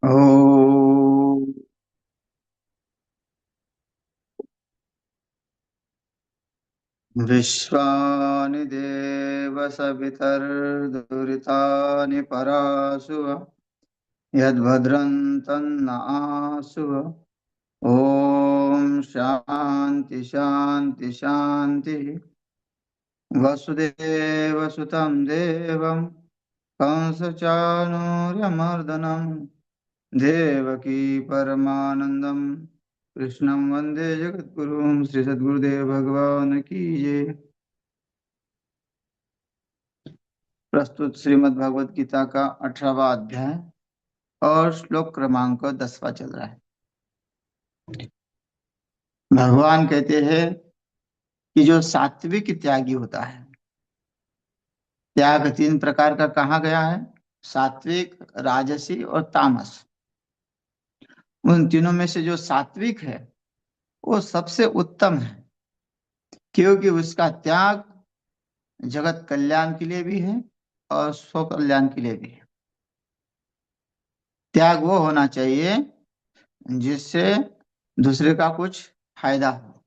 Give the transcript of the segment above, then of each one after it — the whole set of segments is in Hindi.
ओ विश्वानि देव सवितर्दुरितानि परासुव यद्भद्रं तन्न आसुव। ओम शांति शांति शांति। वसुदेव सुतं देवं कंसचाणूर्यमर्दनं देवकी परमानंदं कृष्णं वंदे जगद्गुरुं। श्री सद्गुरुदेव भगवान की जय। प्रस्तुत श्रीमद् भगवद गीता का 18वां अध्याय और श्लोक क्रमांक 10वां चल रहा है। भगवान कहते हैं कि जो सात्विक त्यागी होता है, त्याग तीन प्रकार का कहा गया है, सात्विक, राजसी और तामस। उन तीनों में से जो सात्विक है वो सबसे उत्तम है, क्योंकि उसका त्याग जगत कल्याण के लिए भी है और स्व कल्याण के लिए भी है। त्याग वो होना चाहिए जिससे दूसरे का कुछ फायदा हो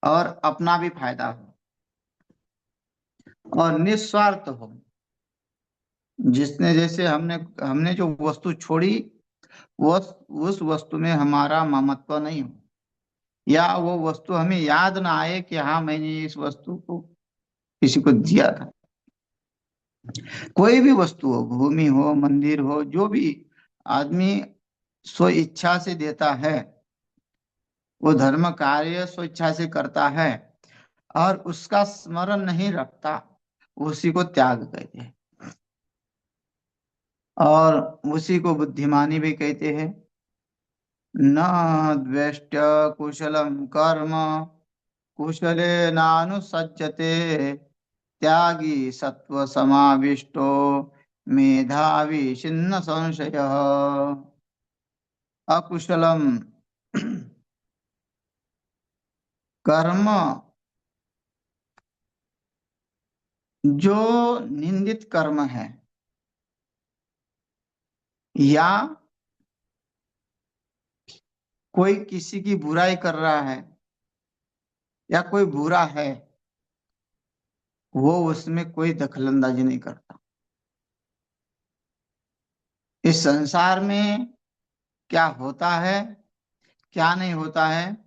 और अपना भी फायदा हो और निस्वार्थ हो। जिसने जैसे हमने हमने जो वस्तु छोड़ी, वो उस वस्तु में हमारा ममत्व नहीं हो, या वो वस्तु हमें याद ना आए कि हाँ मैंने इस वस्तु को किसी को दिया था। कोई भी वस्तु हो, भूमि हो, मंदिर हो, जो भी आदमी स्व इच्छा से देता है, वो धर्म कार्य स्व इच्छा से करता है और उसका स्मरण नहीं रखता, उसी को त्याग कहते हैं। और उसी को बुद्धिमानी भी कहते हैं। न द्वेष्ट कुशलम कर्म कुशलेनानुसज्जते त्यागी सत्व समाविष्टो मेधावी छिन्न संशयः। अकुशलम कर्म, जो निंदित कर्म है, या कोई किसी की बुराई कर रहा है, या कोई बुरा है, वो उसमें कोई दखलंदाजी नहीं करता। इस संसार में क्या होता है, क्या नहीं होता है,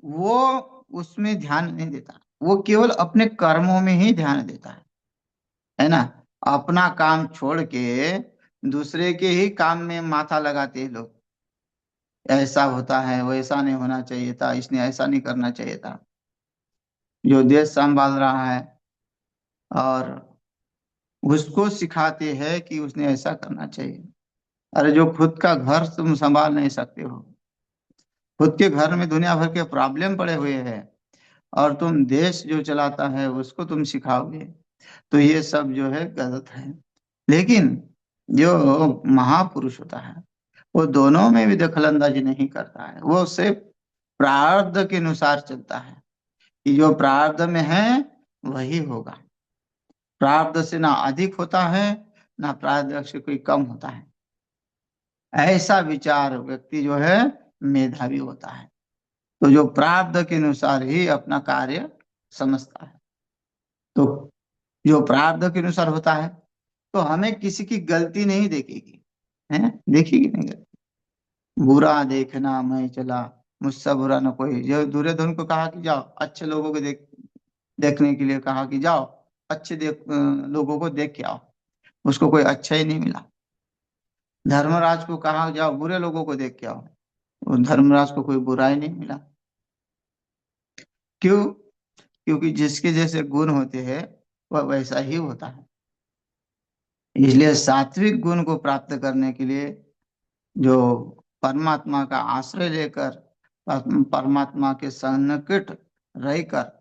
वो उसमें ध्यान नहीं देता। वो केवल अपने कर्मों में ही ध्यान देता है ना। अपना काम छोड़ के दूसरे के ही काम में माथा लगाते हैं लोग। ऐसा होता है, वैसा नहीं होना चाहिए था, इसने ऐसा नहीं करना चाहिए था। जो देश संभाल रहा है और उसको सिखाते हैं कि उसने ऐसा करना चाहिए। अरे जो खुद का घर तुम संभाल नहीं सकते हो, खुद के घर में दुनिया भर के प्रॉब्लम पड़े हुए हैं, और तुम देश जो चलाता है उसको तुम सिखाओगे, तो ये सब जो है गलत है। लेकिन जो महापुरुष होता है वो दोनों में भी दखलंदाजी नहीं करता है। वो सिर्फ प्रारब्ध के अनुसार चलता है कि जो प्रारब्ध में है वही होगा। प्रारब्ध से ना अधिक होता है, ना प्रारब्ध से कोई कम होता है। ऐसा विचार व्यक्ति जो है मेधावी होता है। तो जो प्रारब्ध के अनुसार ही अपना कार्य समझता है। तो जो प्रारब्ध के अनुसार होता है, तो हमें किसी की गलती नहीं देखेगी, है, देखेगी नहीं गलती। बुरा देखना मैं चला, मुझसे बुरा ना कोई। जो दुर्योधन को कहा कि जाओ अच्छे लोगों को देखने के लिए कहा कि जाओ अच्छे लोगों को देख के आओ, उसको कोई अच्छा ही नहीं मिला। धर्मराज को कहा जाओ बुरे लोगों को देख के आओ, और धर्मराज को कोई बुरा ही नहीं मिला। क्यों? क्योंकि जिसके जैसे गुण होते हैं वह वैसा ही होता है। इसलिए सात्विक गुण को प्राप्त करने के लिए जो परमात्मा का आश्रय लेकर परमात्मा के सन्निकट रहकर,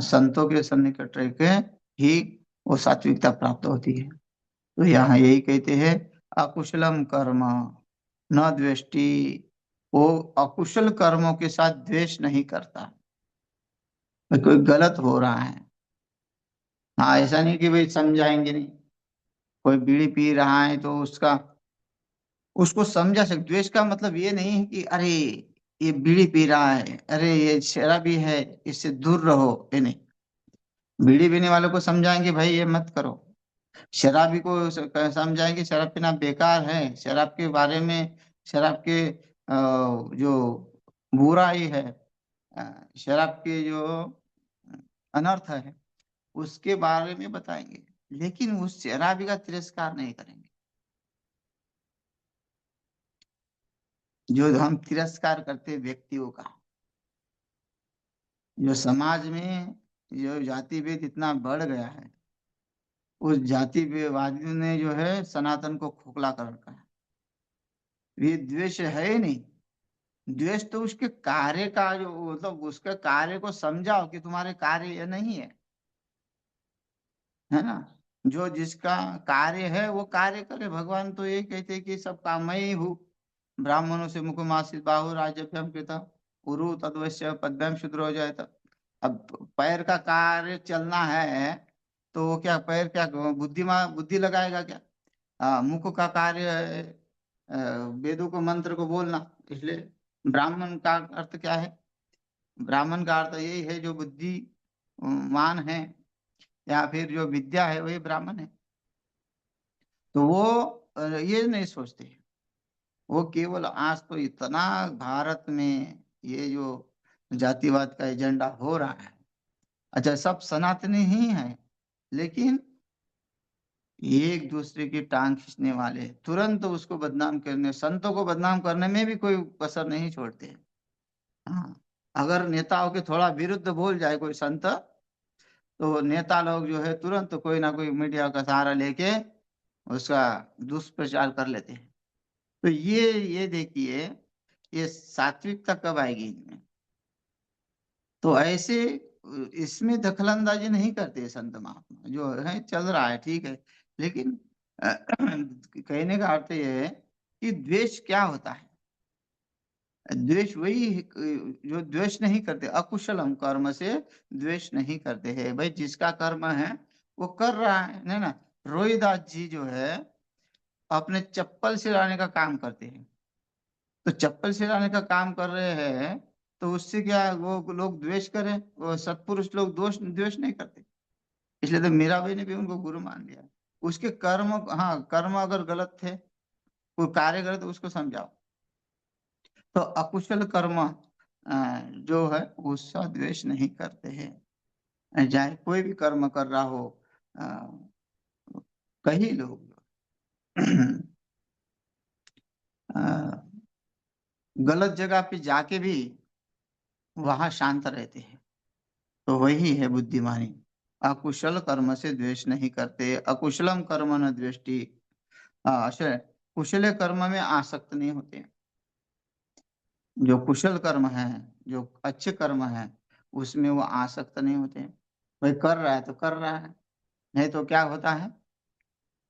संतों के सन्निकट रह के ही वो सात्विकता प्राप्त होती है। तो यहाँ यही कहते हैं, अकुशलम कर्म न द्वेष्टि। वो अकुशल कर्मों के साथ द्वेष नहीं करता। कोई गलत हो रहा है, हाँ, ऐसा नहीं कि भाई समझाएंगे नहीं। कोई बीड़ी पी रहा है तो उसका उसको समझा सके। द्वेष का मतलब ये नहीं है कि अरे ये बीड़ी पी रहा है, अरे ये शराबी है, इससे दूर रहो, ये नहीं। बीड़ी पीने वालों को समझाएंगे भाई ये मत करो, शराबी को समझाएंगे शराब पीना बेकार है, शराब के बारे में, शराब के जो बुराई है, शराब के जो अनर्थ है, उसके बारे में बताएंगे, लेकिन उस शराबी का तिरस्कार नहीं करेंगे। जो हम तिरस्कार करते व्यक्तियों का, जो समाज में जो जाति भेद इतना बढ़ गया है, उस जाति वादियों ने जो है सनातन को खोखला कर रखा है। ये द्वेष है ही नहीं। द्वेष तो उसके कार्य का, जो मतलब उसके कार्य को समझाओ कि तुम्हारे कार्य ये नहीं है ना। जो जिसका कार्य है वो कार्य करे। भगवान तो ये कहते हैं कि सब कामयी हूँ, ब्राह्मणों से मुखमासित बाहु राजभ्यम कृता उरु तद्वश्य पद्भ्याम शूद्रो जायत। अब पैर का कार्य चलना है, तो वो क्या पैर क्या बुद्धि लगाएगा क्या? मुख का कार्य है वेदों को मंत्र को बोलना। इसलिए ब्राह्मण का अर्थ क्या है? ब्राह्मण का अर्थ यही है जो बुद्धिमान है, या फिर जो विद्या है वही ब्राह्मण है। तो वो ये नहीं सोचते। वो केवल आज तो इतना भारत में ये जो जातिवाद का एजेंडा हो रहा है, अच्छा सब सनातनी ही है, लेकिन एक दूसरे की टांग खींचने वाले, तुरंत उसको बदनाम करने, संतों को बदनाम करने में भी कोई कसर नहीं छोड़ते। हाँ, अगर नेताओं के थोड़ा विरुद्ध बोल जाए कोई संत, तो नेता लोग जो है तुरंत कोई ना कोई मीडिया का सहारा लेके उसका दुष्प्रचार कर लेते हैं। तो ये देखिए, ये सात्विकता कब आएगी इनमें? तो ऐसे इसमें दखलंदाजी नहीं करते संत महात्मा, जो है चल रहा है ठीक है, लेकिन कहने का अर्थ ये है कि द्वेष क्या होता है? द्वेष वही जो द्वेष नहीं करते, अकुशलम कर्म से द्वेष नहीं करते हैं। भाई जिसका कर्म है वो कर रहा है, नहीं ना। रोहिदास जी जो है अपने चप्पल सिलाने का काम करते हैं, तो चप्पल सिलाने का काम कर रहे हैं, तो उससे क्या वो लोग द्वेष करें? वो सत्पुरुष लोग दोष द्वेष नहीं करते। इसलिए तो मीराबाई ने भी उनको गुरु मान लिया। उसके कर्म, हाँ कर्म अगर गलत थे, कोई कार्य गलत, तो उसको समझाओ। तो अकुशल कर्म जो है उसका द्वेष नहीं करते हैं, चाहे कोई भी कर्म कर रहा हो। अ, कई लोग अ, गलत जगह पे जाके भी वहां शांत रहते हैं, तो वही है बुद्धिमानी। अकुशल कर्म से द्वेष नहीं करते, अकुशलम कर्म न द्वेष्टि। कुशल कर्म में आसक्त नहीं होते। जो कुशल कर्म है, जो अच्छे कर्म है, उसमें वो आसक्त नहीं होते। भाई कर रहा है तो कर रहा है, नहीं तो क्या होता है,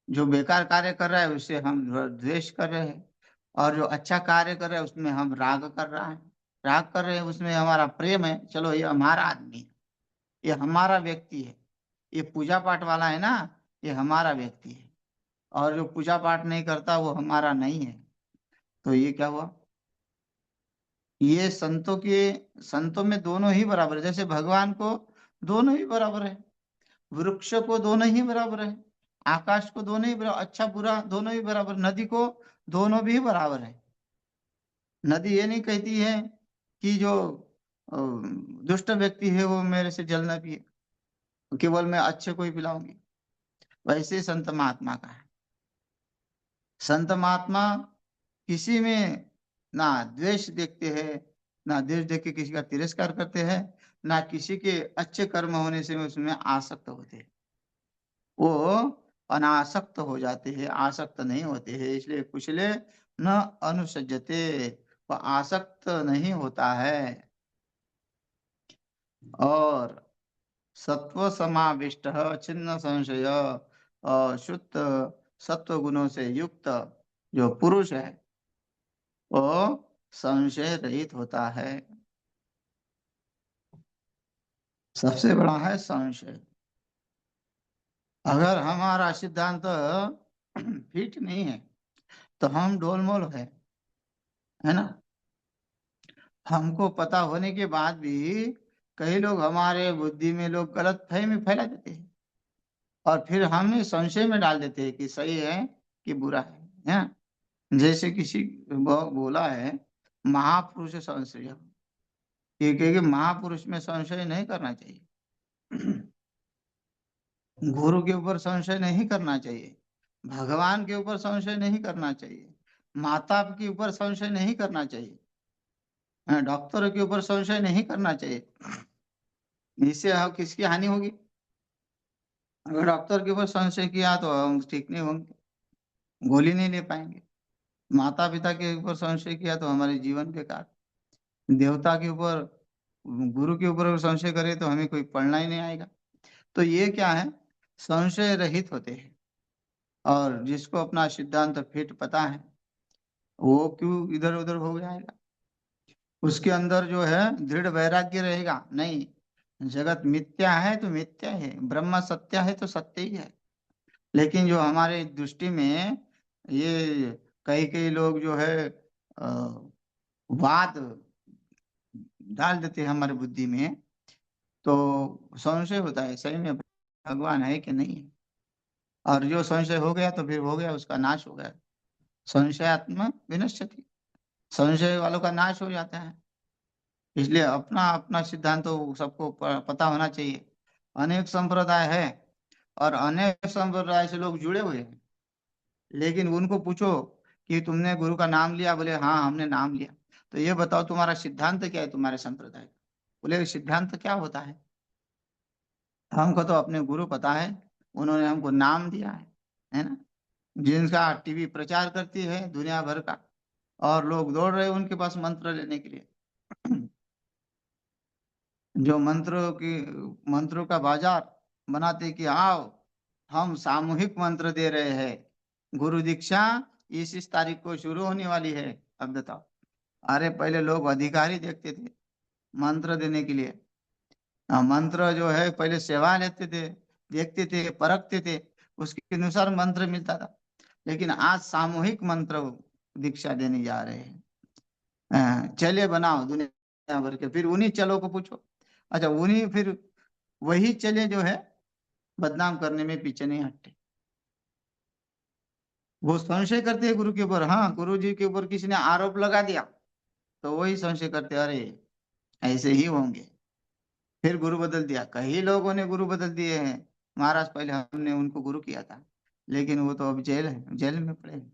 जो बेकार कार्य कर रहा है उससे हम द्वेष कर रहे हैं, और जो अच्छा कार्य कर रहा है उसमें हम राग कर रहा है, राग कर रहे हैं, उसमें हमारा प्रेम है, चलो ये हमारा आदमी है, ये हमारा व्यक्ति है, ये पूजा पाठ वाला है ना, ये हमारा व्यक्ति है। और जो पूजा पाठ नहीं करता वो हमारा नहीं है। तो ये क्या हुआ? ये संतों में दोनों ही बराबर है। जैसे भगवान को दोनों ही बराबर है, वृक्ष को दोनों ही बराबर है, आकाश को दोनों ही बराबर, अच्छा बुरा दोनों ही बराबर, नदी को दोनों भी बराबर है। नदी ये नहीं कहती है कि जो दुष्ट व्यक्ति है वो मेरे से जल न पिए, केवल मैं अच्छे को ही पिलाऊंगी। वैसे संत महात्मा का है। संत महात्मा किसी में ना द्वेष देखते हैं, ना द्वेष देख के किसी का तिरस्कार करते हैं, ना किसी के अच्छे कर्म होने से उसमें आसक्त होते हैं। वो अनासक्त हो जाते हैं, आसक्त नहीं होते हैं। इसलिए कुशले न अनुसजते, वो आसक्त नहीं होता है। और सत्व समाविष्ट छिन्न संशय, और शुद्ध सत्व गुणों से युक्त जो पुरुष है वो संशय रहित होता है। सबसे बड़ा है संशय। अगर हमारा सिद्धांत फिट नहीं है, तो हम डोलमोल है ना। हमको पता होने के बाद भी कई लोग हमारे बुद्धि में लोग गलत फहमी फैला देते हैं और फिर हमें संशय में डाल देते हैं कि सही है कि बुरा है ना। जैसे किसी बोला है, महापुरुष संशय, ये कहे कि महापुरुष में संशय नहीं करना चाहिए। गुरु के ऊपर संशय नहीं करना चाहिए, भगवान के ऊपर संशय नहीं करना चाहिए, माता के ऊपर संशय नहीं करना चाहिए, डॉक्टर के ऊपर संशय नहीं करना चाहिए। इससे किसकी हानि होगी? अगर डॉक्टर के ऊपर संशय किया तो हम ठीक नहीं होंगे, गोली नहीं ले पाएंगे। माता पिता के ऊपर संशय किया तो हमारे जीवन बेकार। देवता के ऊपर, गुरु के ऊपर अगर संशय करे तो हमें कोई पढ़ना ही नहीं आएगा। तो ये क्या है, संशय रहित होते हैं। और जिसको अपना सिद्धांत फिट पता है वो क्यों इधर उधर हो जाएगा। उसके अंदर जो है दृढ़ वैराग्य रहेगा, नहीं जगत मिथ्या है तो मिथ्या है, ब्रह्म सत्य है तो सत्य ही है। लेकिन जो हमारे दृष्टि में ये कई कई लोग जो है अ, वाद डाल देते हैं हमारे बुद्धि में, तो संशय होता है सही में भगवान है कि नहीं है। और जो संशय हो गया तो फिर हो गया, उसका नाश हो गया। संशयात्मा विनश्यति, संशय वालों का नाश हो जाता है। इसलिए अपना अपना सिद्धांत तो सबको पता होना चाहिए। अनेक संप्रदाय है और अनेक संप्रदाय से लोग जुड़े हुए हैं, लेकिन उनको पूछो कि तुमने गुरु का नाम लिया, बोले हाँ हमने नाम लिया। तो ये बताओ तुम्हारा सिद्धांत क्या है, तुम्हारे संप्रदाय का? बोले सिद्धांत क्या होता है? हमको तो अपने गुरु पता है, उन्होंने हमको नाम दिया है ना। जिनका टीवी प्रचार करती है दुनिया भर का, और लोग दौड़ रहे हैं उनके पास मंत्र लेने के लिए। जो मंत्रों का बाजार बनाते कि आओ हम सामूहिक मंत्र दे रहे हैं, गुरु दीक्षा इस तारीख को शुरू होने वाली है। अब बताओ, अरे पहले लोग अधिकारी देखते थे मंत्र देने के लिए। मंत्र जो है पहले सेवा लेते थे, देखते थे, परखते थे, उसके अनुसार मंत्र मिलता था। लेकिन आज सामूहिक मंत्र दीक्षा देने जा रहे हैं। चले बनाओ दुनिया भर के, फिर उन्हीं चलो को पूछो। अच्छा उन्हीं फिर वही चले जो है बदनाम करने में पीछे नहीं हटते। वो संशय करते हैं गुरु के ऊपर, हाँ गुरु जी के ऊपर किसी ने आरोप लगा दिया तो वही संशय करते, अरे ऐसे ही होंगे। फिर गुरु बदल दिया, कई लोगों ने गुरु बदल दिए हैं। महाराज पहले हमने उनको गुरु किया था, लेकिन वो तो अब जेल में पड़े हैं।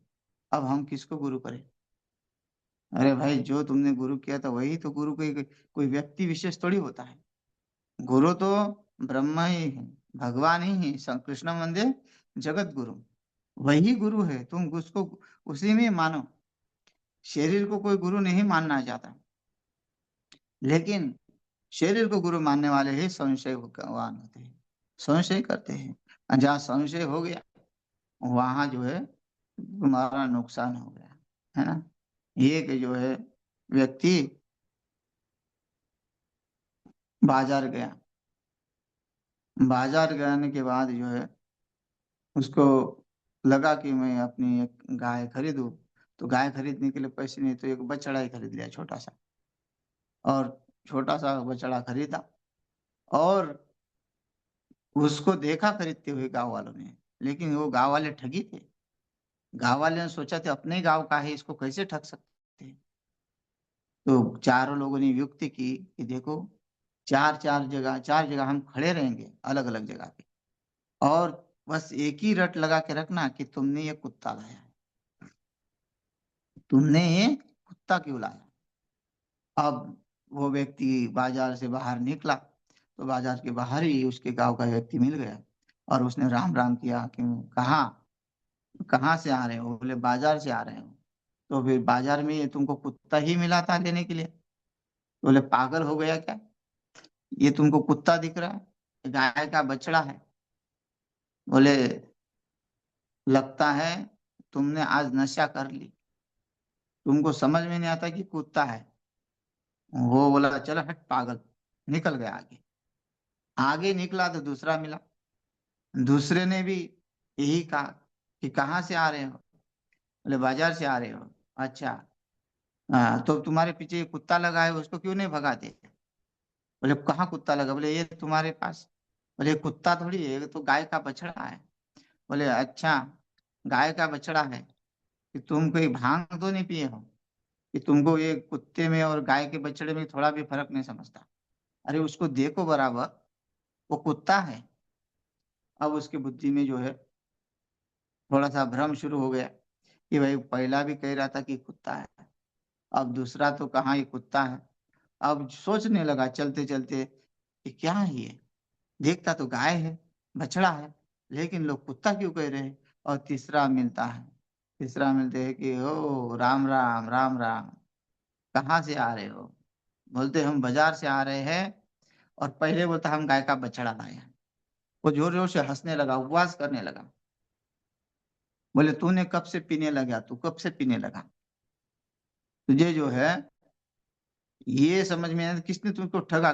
अब हम किसको गुरु करें? अरे भाई जो तुमने गुरु किया था वही तो गुरु, कोई व्यक्ति विशेष थोड़ी होता है। गुरु तो ब्रह्मा ही है, भगवान ही है, कृष्ण मंदिर जगत गुरु, वही गुरु है। तुम उसको उसी में मानो। शरीर को कोई गुरु नहीं मानना चाहता, लेकिन शरीर को गुरु मानने वाले ही संशयवान होते हैं, संशय करते हैं। और जहाँ संशय हो गया वहां जो है तुम्हारा नुकसान हो गया, है ना। ये कि जो है व्यक्ति बाजार गया, बाजार जाने के बाद जो है उसको लगा कि मैं अपनी एक गाय खरीदूं। तो गाय खरीदने के लिए पैसे नहीं, तो एक बछड़ा ही खरीद लिया छोटा सा। और छोटा सा बछड़ा खरीदा और उसको देखा खरीदते हुए गांव वालों ने, लेकिन वो गांव वाले ठगी थे। गांव वाले ने सोचा थे अपने गांव का है, इसको कैसे ठग सकते हैं। तो चारों लोगों ने युक्ति की कि देखो चार जगह हम खड़े रहेंगे अलग अलग जगह पे, और बस एक ही रट लगा के रखना कि तुमने ये कुत्ता लाया है, तुमने ये कुत्ता क्यों लाया। अब वो व्यक्ति बाजार से बाहर निकला तो बाजार के बाहर ही उसके गांव का व्यक्ति मिल गया और उसने राम राम किया कि कहाँ कहाँ से आ रहे हो? बोले बाजार से आ रहे हो। तो फिर बाजार में ये तुमको कुत्ता ही मिला था लेने के लिए? बोले पागल हो गया क्या, ये तुमको कुत्ता दिख रहा है, ये गाय का बछड़ा है। बोले लगता है तुमने आज नशा कर ली, तुमको समझ में नहीं आता कि कुत्ता है। वो बोला चलो हट पागल, निकल गया आगे। आगे निकला तो दूसरा मिला, दूसरे ने भी यही कहा कि कहाँ से आ रहे हो? बोले बाजार से आ रहे हो, अच्छा। हाँ, तो तुम्हारे पीछे ये कुत्ता लगा है, उसको क्यों नहीं भगाते? बोले कहाँ कुत्ता लगा? बोले ये तुम्हारे पास। बोले कुत्ता थोड़ी है, ये तो गाय का बछड़ा है। बोले अच्छा, गाय का बछड़ा है, कि तुम कोई भांग तो नहीं पिए हो कि तुमको ये कुत्ते में और गाय के बछड़े में थोड़ा भी फर्क नहीं समझता? अरे उसको देखो बराबर, वो कुत्ता है। अब उसकी बुद्धि में जो है थोड़ा सा भ्रम शुरू हो गया कि भाई पहला भी कह रहा था कि कुत्ता है, अब दूसरा तो कहाँ ये कुत्ता है। अब सोचने लगा चलते चलते कि क्या है ये, देखता तो गाय है, बछड़ा है, लेकिन लोग कुत्ता क्यों कह रहे हैं? और तीसरा मिलता है, तीसरा मिलते हैं कि ओ राम राम राम राम, कहाँ से आ रहे हो? बोलते हम बाजार से आ रहे हैं। और पहले बोलता हम गाय का बछड़ा लाए हैं। वो जोर जोर से हंसने लगा, उपवास करने लगा। बोले तूने कब से पीने लगा, तू कब से पीने लगा? तुझे जो है ये समझ में आया किसने तुमको ठगा,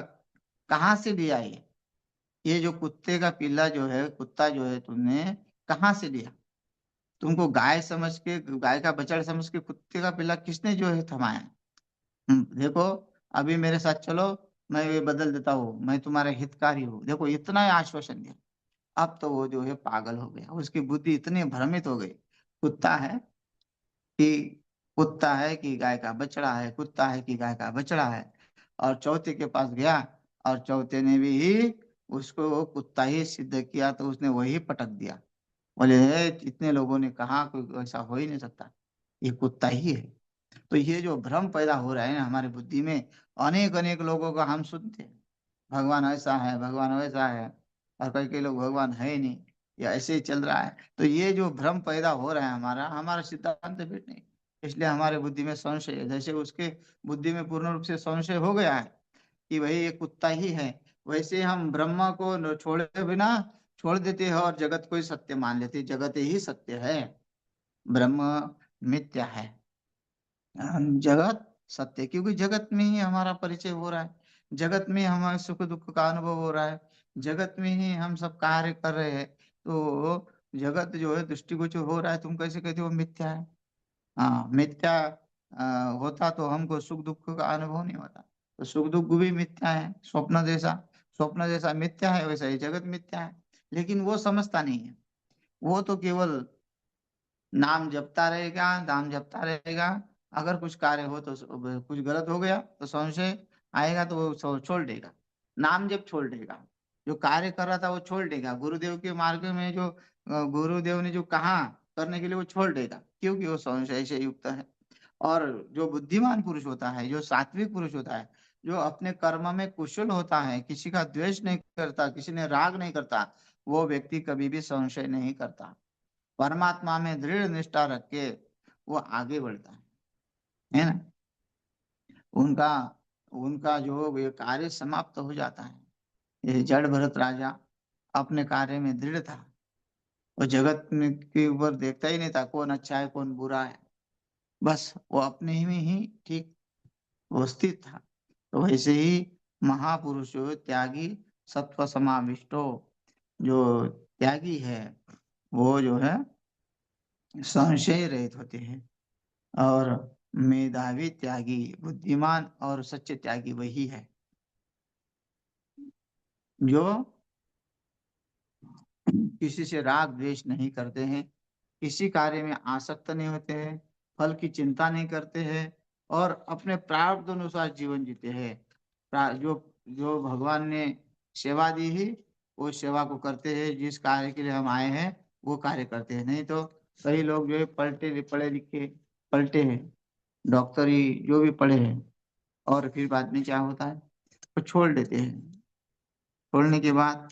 कहाँ से लिया ये जो कुत्ते का पिल्ला जो है, कुत्ता जो है, तुमने कहाँ से लिया? तुमको गाय समझ के, गाय का बछड़ा समझ के कुत्ते का पिल्ला किसने जो है थमाया? देखो, अभी मेरे साथ चलो, मैं ये बदल देता हूँ, मैं तुम्हारा हितकारी हूँ, देखो इतना ही आश्वासन दिया। अब तो वो जो है पागल हो गया, उसकी बुद्धि इतनी भ्रमित हो गई। कुत्ता है कि कुत्ता है कि गाय का बछड़ा है, कुत्ता है कि गाय का बछड़ा है। और चौथे के पास गया, और चौथे ने भी उसको कुत्ता ही सिद्ध किया, तो उसने वही पटक दिया। बोले "हे, इतने लोगों ने कहा कोई ऐसा हो ही नहीं सकता, ये कुत्ता ही है"। तो ये जो भ्रम पैदा हो रहा है ना हमारी बुद्धि में, अनेक अनेक लोगों का हम सुनते हैं, भगवान ऐसा है, भगवान वैसा है, और कई कई लोग भगवान है ही नहीं, या ऐसे ही चल रहा है। तो ये जो भ्रम पैदा हो रहा है, हमारा हमारा सिद्धांत फिट नहीं, इसलिए हमारे बुद्धि में संशय है। जैसे उसके बुद्धि में पूर्ण रूप से संशय हो गया है कि भाई ये कुत्ता ही है, वैसे हम ब्रह्म को छोड़े बिना छोड़ देते हैं और जगत को ही सत्य मान लेते हैं, जगत ही सत्य है, ब्रह्म मिथ्या है। जगत सत्य, क्योंकि जगत में ही हमारा परिचय हो रहा है, जगत में हमारे सुख दुख का अनुभव हो रहा है, जगत में ही हम सब कार्य कर रहे हैं। तो जगत जो है दृष्टिगोचर हो रहा है, तुम कैसे कहते हो मिथ्या है? हाँ मिथ्या होता तो हमको सुख दुख का अनुभव नहीं होता। तो सुख दुख भी मिथ्या है, स्वप्न जैसा, स्वप्न जैसा मिथ्या है, वैसा ही जगत मिथ्या है। लेकिन वो समझता नहीं है, वो तो केवल नाम जपता रहेगा, नाम जपता रहेगा। अगर कुछ कार्य हो तो कुछ गलत हो गया तो संशय आएगा, तो वो छोड़ देगा, नाम जप छोड़ देगा, जो कार्य कर रहा था वो छोड़ देगा, गुरुदेव के मार्ग में जो गुरुदेव ने जो कहा करने के लिए वो छोड़ देगा, क्योंकि वो संशय से युक्त है। और जो बुद्धिमान पुरुष होता है, जो सात्विक पुरुष होता है, जो अपने कर्म में कुशल होता है, किसी का द्वेष नहीं करता, किसी ने राग नहीं करता, वो व्यक्ति कभी भी संशय नहीं करता, परमात्मा में दृढ़ निष्ठा रख के वो आगे बढ़ता है ना। उनका उनका जो ये कार्य समाप्त हो जाता है। ये जड़ भरत राजा अपने कार्य में दृढ़ था, वो जगत में के ऊपर देखता ही नहीं था कौन अच्छा है कौन बुरा है, बस वो अपने ही में ही ठीक वो स्थित था। तो वैसे ही महापुरुषो त्यागी सत्व समाविष्टो, जो त्यागी है वो जो है संशय रहित होते हैं। और मेधावी त्यागी, बुद्धिमान और सच्चे त्यागी वही है जो किसी से राग द्वेष नहीं करते हैं, किसी कार्य में आसक्त नहीं होते हैं, फल की चिंता नहीं करते हैं, और अपने प्रारब्ध अनुसार जीवन जीते हैं। जो जो भगवान ने सेवा दी ही, वो सेवा को करते हैं, जिस कार्य के लिए हम आए हैं वो कार्य करते हैं। नहीं तो कई लोग जो है पलटे पढ़े लिखे पलटे हैं, डॉक्टरी जो भी पढ़े हैं, और फिर बाद में क्या होता है वो छोड़ देते हैं। छोड़ने के बाद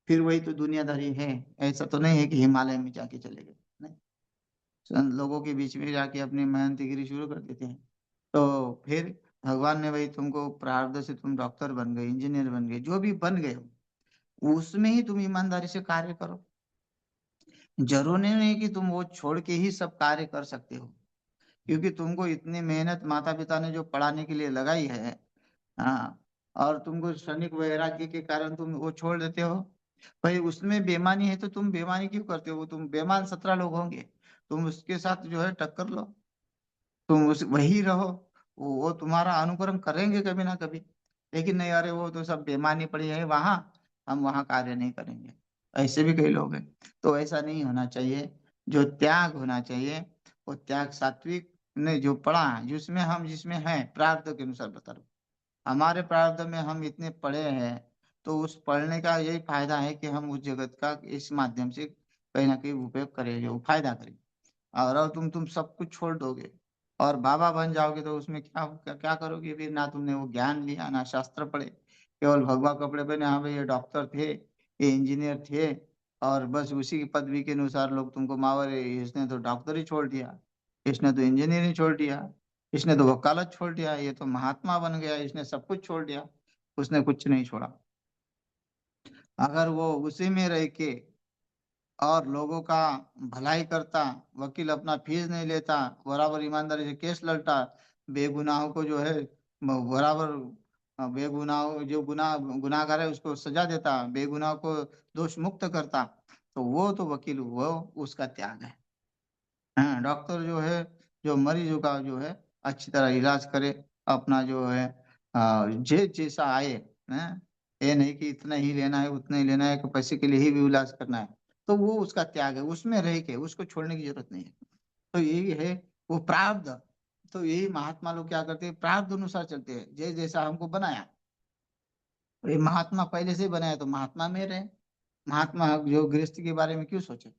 फिर वही तो दुनियादारी है। ऐसा तो नहीं है कि हिमालय में जाके चले गए, नहीं, लोगों के बीच में जाके अपनी मेहनतगिरी शुरू कर देते हैं। तो फिर भगवान ने भाई तुमको प्रारब्ध से तुम डॉक्टर बन गए, इंजीनियर बन गए, जो भी बन गए हो, उसमें ही तुम ईमानदारी से कार्य करो। जरूरी नहीं कि तुम वो छोड़ के ही सब कार्य कर सकते हो, क्योंकि तुमको इतनी मेहनत माता पिता ने जो पढ़ाने के लिए लगाई है, हाँ, और तुमको क्षणिक वैराग्य के कारण तुम वो छोड़ देते हो। भाई उसमें बेईमानी है तो तुम बेईमानी क्यों करते हो? तुम बेईमान 17 लोग होंगे, तुम उसके साथ जो है टक्कर लो, तुम उस वही रहो, वो तुम्हारा अनुकरण करेंगे कभी ना कभी। लेकिन नहीं, अरे वो तो सब बेमानी पड़ी है वहां, हम वहां कार्य नहीं करेंगे। ऐसे भी कई लोग हैं। तो ऐसा नहीं होना चाहिए। जो त्याग होना चाहिए, वो त्याग सात्विक ने जो पढ़ा है, जिसमें हम जिसमें हैं प्रारब्ध के अनुसार बता रहा हूं। हमारे प्रारब्ध में हम इतने पढ़े हैं, तो उस पढ़ने का यही फायदा है कि हम उस जगत का इस माध्यम से कहीं ना कहीं उपयोग करेंगे, वो फायदा करेंगे। और अब तुम सब कुछ छोड़ दोगे और बाबा बन जाओगे, तो उसमें क्या क्या, क्या करोगे फिर? ना तुमने वो ज्ञान लिया, ना शास्त्र पढ़े, केवल भगवा कपड़े पहने, हाँ भाई ये डॉक्टर थे, ये इंजीनियर थे, और बस उसी की पदवी के अनुसार लोग तुमको मावर, इसने तो डॉक्टर ही छोड़ दिया, इसने तो इंजीनियरिंग छोड़ दिया, इसने तो वकालत छोड़ दिया, ये तो महात्मा बन गया, इसने सब कुछ छोड़ दिया। उसने कुछ नहीं छोड़ा। अगर वो उसी में रह के और लोगों का भलाई करता, वकील अपना फीस नहीं लेता, बराबर ईमानदारी से केस लड़ता, बेगुनाहों को जो है बराबर, बेगुनाह जो गुनाहगार है उसको सजा देता, बेगुनाह को दोष मुक्त करता, तो वो तो वकील, वो उसका त्याग है। हाँ, डॉक्टर जो है, जो मरीजों का जो है अच्छी तरह इलाज करे, अपना जो है जैसा आए, हैं, ये नहीं कि इतना ही लेना है उतना ही लेना है कि पैसे के लिए ही भी इलाज करना है, तो वो उसका त्याग है, उसमें रह के उसको छोड़ने की जरूरत नहीं है। तो यही है वो प्रारब्ध। तो यही महात्मा लोग क्या करते हैं, प्रारब्ध अनुसार चलते हैं, जैसा हमको बनाया। ये महात्मा पहले से ही बनाया, तो महात्मा में रहे। महात्मा जो गृहस्थी के बारे में क्यों सोचे?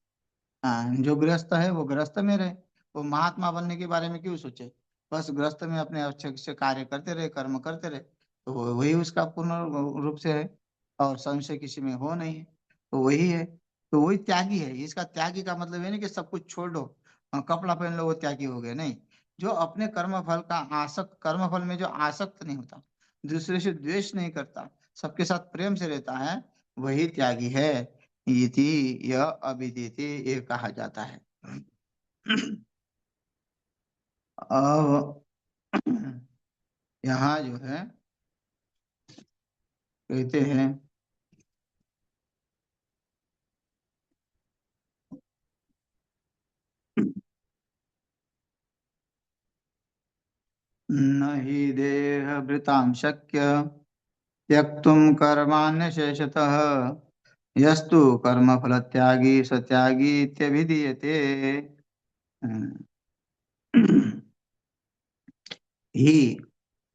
हाँ, जो गृहस्थ है वो गृहस्थ में रहे। वो महात्मा बनने के बारे में क्यों सोचे? बस गृहस्थ में अपने अच्छे से कार्य करते रहे, कर्म करते रहे, तो वही उसका पूर्ण रूप से है। और संशय किसी में हो नहीं है, तो वही है। तो वही त्यागी है। इसका त्यागी का मतलब ये नहीं कि सब कुछ छोड़ दो, कपड़ा पहन लो वो त्यागी हो गए, नहीं। जो अपने कर्म फल का आसक्त, कर्म फल में जो आसक्त नहीं होता, दूसरे से द्वेष नहीं करता, सबके साथ प्रेम से रहता है, वही त्यागी है। इति यह अभिधीति ये कहा जाता है। अब यहाँ जो है कहते हैं, न हि देहभृतां शक्य त्यक्तुं कर्माण्य शेषतः, यस्तु कर्मफलत्यागी स त्यागी इत्यभिधीयते। ही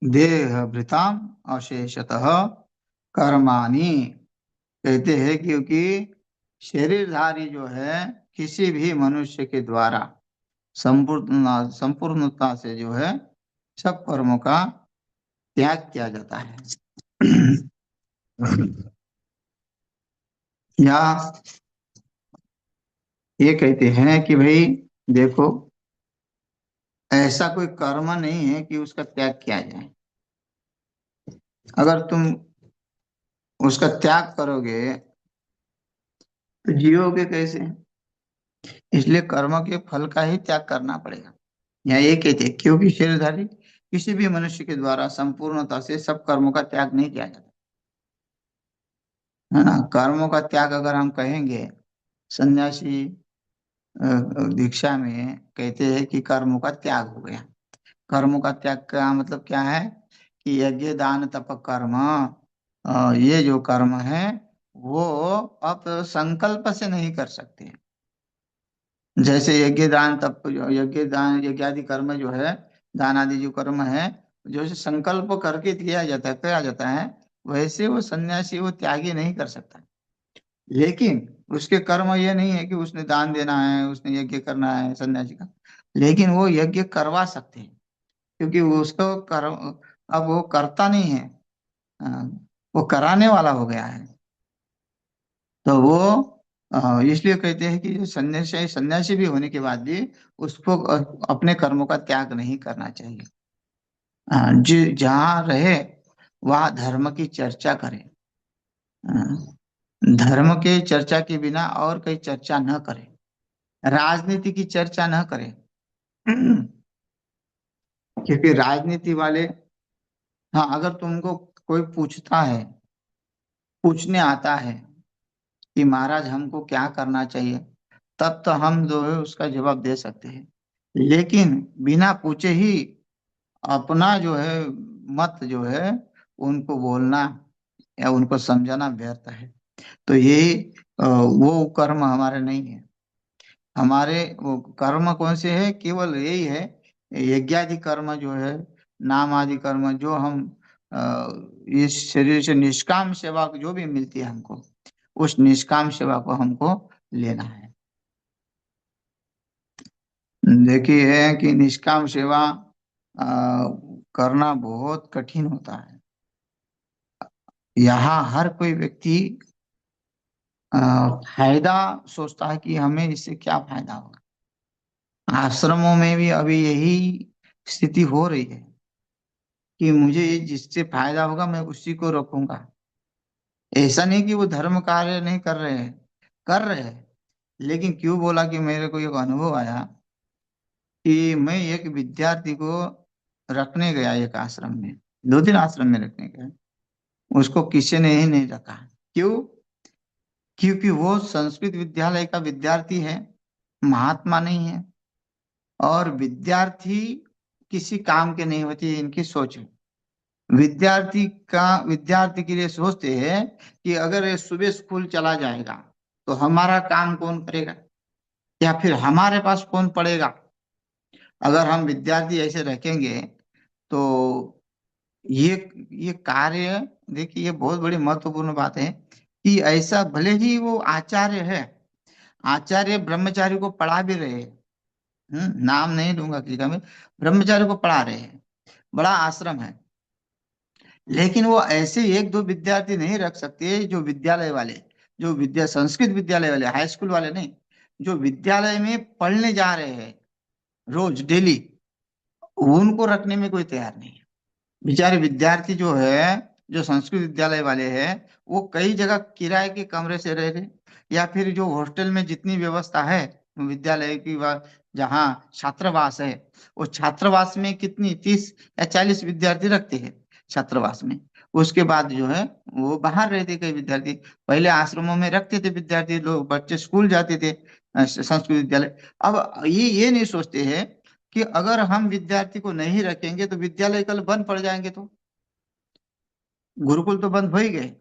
देहभृतां अशेषतः कर्माणि, कहते हैं क्योंकि शरीरधारी जो है किसी भी मनुष्य के द्वारा संपूर्णता से जो है सब कर्मों का त्याग किया जाता है। या ये कहते हैं कि भाई देखो, ऐसा कोई कर्म नहीं है कि उसका त्याग किया जाए। अगर तुम उसका त्याग करोगे तो जियोगे कैसे? इसलिए कर्म के फल का ही त्याग करना पड़ेगा। या ये कहते हैं क्योंकि शरीरधारी किसी भी मनुष्य के द्वारा संपूर्णता से सब कर्मों का त्याग नहीं किया जाता है ना। कर्मों का त्याग अगर हम कहेंगे, सन्यासी दीक्षा में कहते हैं कि कर्मों का त्याग हो गया। कर्मों का त्याग का मतलब क्या है? कि यज्ञ दान तप कर्म, ये जो कर्म है वो आप संकल्प से नहीं कर सकते। जैसे यज्ञ दान तप, यज्ञ दान यज्ञ आदि कर्म जो है, दान आदि जो कर्म है, जो संकल्प करके किया जाता है, वैसे वो सन्यासी वो त्यागी नहीं कर सकता। लेकिन उसके कर्म ये नहीं है कि उसने दान देना है, उसने यज्ञ करना है सन्यासी का, लेकिन वो यज्ञ करवा सकते हैं, क्योंकि वो उसको कर्म, अब वो करता नहीं है, अ, वो कराने वाला हो गया है। तो वो इसलिए कहते हैं कि जो सन्यासी सन्यासी भी होने के बाद भी उसको अपने कर्मों का त्याग नहीं करना चाहिए। जहाँ रहे वहाँ धर्म की चर्चा करें। धर्म के चर्चा के बिना और कोई चर्चा न करें। राजनीति की चर्चा न करें। क्योंकि राजनीति वाले, हाँ, अगर तुमको कोई पूछता है, पूछने आता है कि महाराज हमको क्या करना चाहिए, तब तो हम जो है उसका जवाब दे सकते हैं। लेकिन बिना पूछे ही अपना जो है मत जो है उनको बोलना या उनको समझाना व्यर्थ है। तो यही वो कर्म हमारे नहीं है। हमारे वो कर्म कौन से है? केवल यही है, यज्ञादि कर्म जो है, नाम आदि कर्म जो हम इस शरीर से निष्काम सेवा जो भी मिलती है हमको, उस निष्काम सेवा को हमको लेना है। देखिए है कि निष्काम सेवा करना बहुत कठिन होता है। यहाँ हर कोई व्यक्ति अ, फायदा सोचता है कि हमें इससे क्या फायदा होगा। आश्रमों में भी अभी यही स्थिति हो रही है कि मुझे जिससे फायदा होगा मैं उसी को रखूंगा। ऐसा नहीं कि वो धर्म कार्य नहीं कर रहे हैं, कर रहे हैं। लेकिन क्यों बोला कि मेरे को एक अनुभव आया कि मैं एक विद्यार्थी को रखने गया एक आश्रम में, 2 दिन आश्रम में रखने गया, उसको किसी ने ही नहीं रखा। क्यों? क्योंकि वो संस्कृत विद्यालय का विद्यार्थी है, महात्मा नहीं है। और विद्यार्थी किसी काम के नहीं होती, इनकी सोच है। विद्यार्थी के लिए सोचते हैं कि अगर ये सुबह स्कूल चला जाएगा तो हमारा काम कौन करेगा, या फिर हमारे पास कौन पढ़ेगा। अगर हम विद्यार्थी ऐसे रखेंगे तो ये ये कार्य, देखिए ये बहुत बड़ी महत्वपूर्ण बात है कि ऐसा भले ही वो आचार्य है, आचार्य ब्रह्मचारी को पढ़ा भी रहे हैं, नाम नहीं लूंगा किसी का मैं, ब्रह्मचारी को पढ़ा रहे हैं, बड़ा आश्रम है। लेकिन वो ऐसे एक दो विद्यार्थी नहीं रख सकते जो विद्यालय वाले, जो संस्कृत विद्यालय वाले, हाई स्कूल वाले नहीं, जो विद्यालय में पढ़ने जा रहे हैं रोज डेली, उनको रखने में कोई तैयार नहीं है। बेचारे विद्यार्थी जो है, जो संस्कृत विद्यालय वाले हैं, वो कई जगह किराए के कमरे से रह रहे, या फिर जो हॉस्टल में जितनी व्यवस्था है विद्यालय की, जहाँ छात्रावास है, वो छात्रावास में कितनी 30 या 40 विद्यार्थी रखते हैं छात्रावास में। उसके बाद जो है वो बाहर रहते कई विद्यार्थी। पहले आश्रमों में रखते थे विद्यार्थी लोग, बच्चे स्कूल जाते थे संस्कृत विद्यालय। अब ये नहीं सोचते हैं कि अगर हम विद्यार्थी को नहीं रखेंगे तो विद्यालय कल बंद पड़ जाएंगे, तो गुरुकुल तो बंद हो ही गए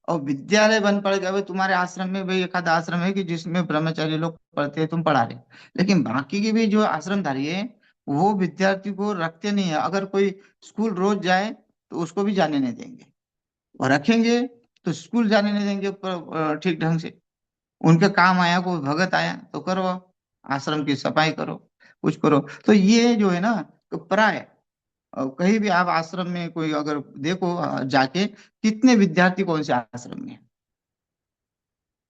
और विद्यालय बंद पड़ गए। भाई तुम्हारे आश्रम में भाई एक आधा आश्रम है कि जिसमें ब्रह्मचारी लोग पढ़ते हैं, तुम पढ़ा रहे, लेकिन बाकी के भी जो आश्रमधारी है वो विद्यार्थी को रखते नहीं है। अगर कोई स्कूल रोज जाए तो उसको भी जाने नहीं देंगे, और रखेंगे तो स्कूल जाने नहीं देंगे ठीक ढंग से। उनके काम आया, कोई भगत आया तो करो, आश्रम की सफाई करो, कुछ करो। तो ये जो है ना, तो पराया। और कहीं भी आप आश्रम में कोई अगर देखो जाके, कितने विद्यार्थी कौन से आश्रम में हैं?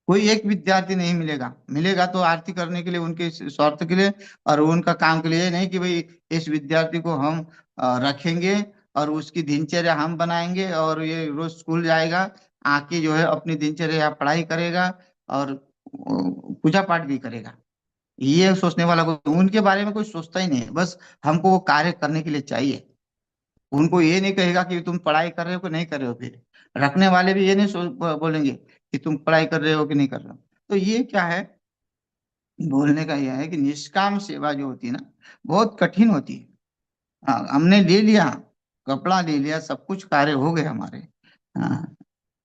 कोई एक विद्यार्थी नहीं मिलेगा, मिलेगा तो आरती करने के लिए, उनके स्वार्थ के लिए और उनका काम के लिए। ये नहीं कि भाई इस विद्यार्थी को हम रखेंगे और उसकी दिनचर्या हम बनाएंगे और ये रोज स्कूल जाएगा, आके जो है अपनी दिनचर्या पढ़ाई करेगा और पूजा पाठ भी करेगा। ये सोचने वाला कोई उनके बारे में कोई सोचता ही नहीं है। बस हमको वो कार्य करने के लिए चाहिए। उनको ये नहीं कहेगा कि तुम पढ़ाई कर रहे हो कि नहीं कर रहे हो। फिर रखने वाले भी ये नहीं बोलेंगे कि तुम पढ़ाई कर रहे हो कि नहीं कर रहे हो। तो ये क्या है, बोलने का यह है कि निष्काम सेवा जो होती है ना, बहुत कठिन होती है। हाँ, हमने ले लिया, कपड़ा ले लिया, सब कुछ कार्य हो गए हमारे। हाँ,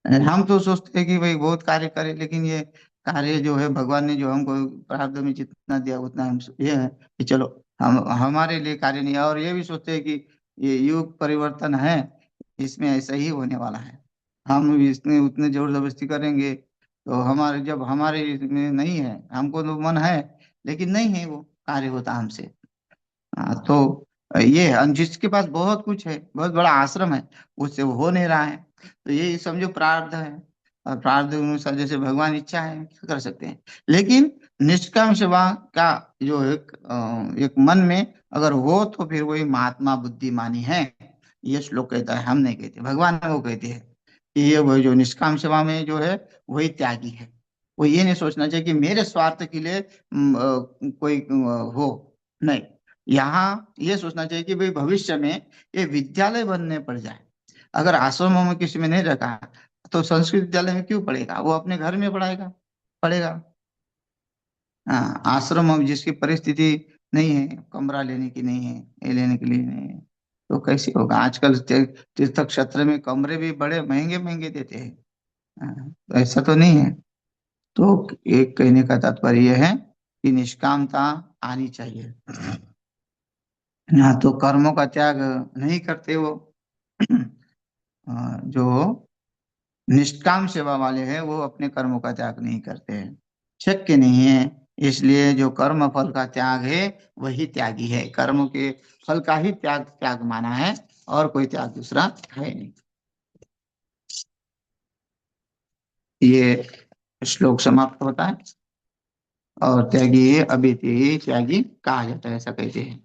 हम तो सोचते हैं कि भाई बहुत कार्य करें, लेकिन ये कार्य जो है भगवान ने जो हमको प्रारब्ध में जितना दिया उतना हम ये है कि चलो हम हमारे लिए कार्य नहीं है। और ये भी सोचते हैं कि ये युग परिवर्तन है, इसमें ऐसा ही होने वाला है। हम इसमें उतने जोर जबरदस्ती करेंगे तो हमारे, जब हमारे इसमें नहीं है, हमको तो मन है लेकिन नहीं है वो कार्य होता हमसे। हाँ, तो ये है, जिसके पास बहुत कुछ है, बहुत बड़ा आश्रम है, उससे वो हो नहीं रहा है। तो ये समझो प्रारब्ध है, और प्रारब्ध अनुसार जैसे भगवान इच्छा है क्या कर सकते हैं। लेकिन निष्काम सेवा का जो एक मन में अगर हो तो फिर वही महात्मा बुद्धिमानी है। ये श्लोक कहता है, हम नहीं कहते, भगवान वो कहते हैं कि ये वो जो निष्काम सेवा में जो है वही त्यागी है। वो ये नहीं सोचना चाहिए कि मेरे स्वार्थ के लिए कोई हो, नहीं। यहाँ ये सोचना चाहिए कि भाई भविष्य में ये विद्यालय बनने पड़ जाए, अगर आश्रमों में किसी में नहीं रखा तो संस्कृत विद्यालय में क्यों पढ़ेगा, वो अपने घर में पढ़ाएगा, पढ़ेगा। हाँ, आश्रम में जिसकी परिस्थिति नहीं है, कमरा लेने की नहीं है, ये लेने के लिए नहीं है, तो कैसे होगा? आजकल तीर्थ क्षेत्र में कमरे भी बड़े महंगे महंगे देते हैं। हाँ, तो ऐसा तो नहीं है। तो एक कहने का तात्पर्य यह है कि निष्कामता आनी चाहिए। हाँ, तो कर्मों का त्याग नहीं करते वो। जो निष्काम सेवा वाले हैं वो अपने कर्मों का त्याग नहीं करते हैं, शक्य नहीं है। इसलिए जो कर्म फल का त्याग है वही त्यागी है, कर्म के फल का ही त्याग त्याग माना है, और कोई त्याग दूसरा है नहीं। ये श्लोक समाप्त होता है। और त्यागी अभी त्यागी कहा जाता है, ऐसा कहते हैं।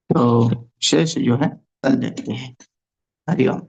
तो शेष जो है कल देखते हैं। हरिओम।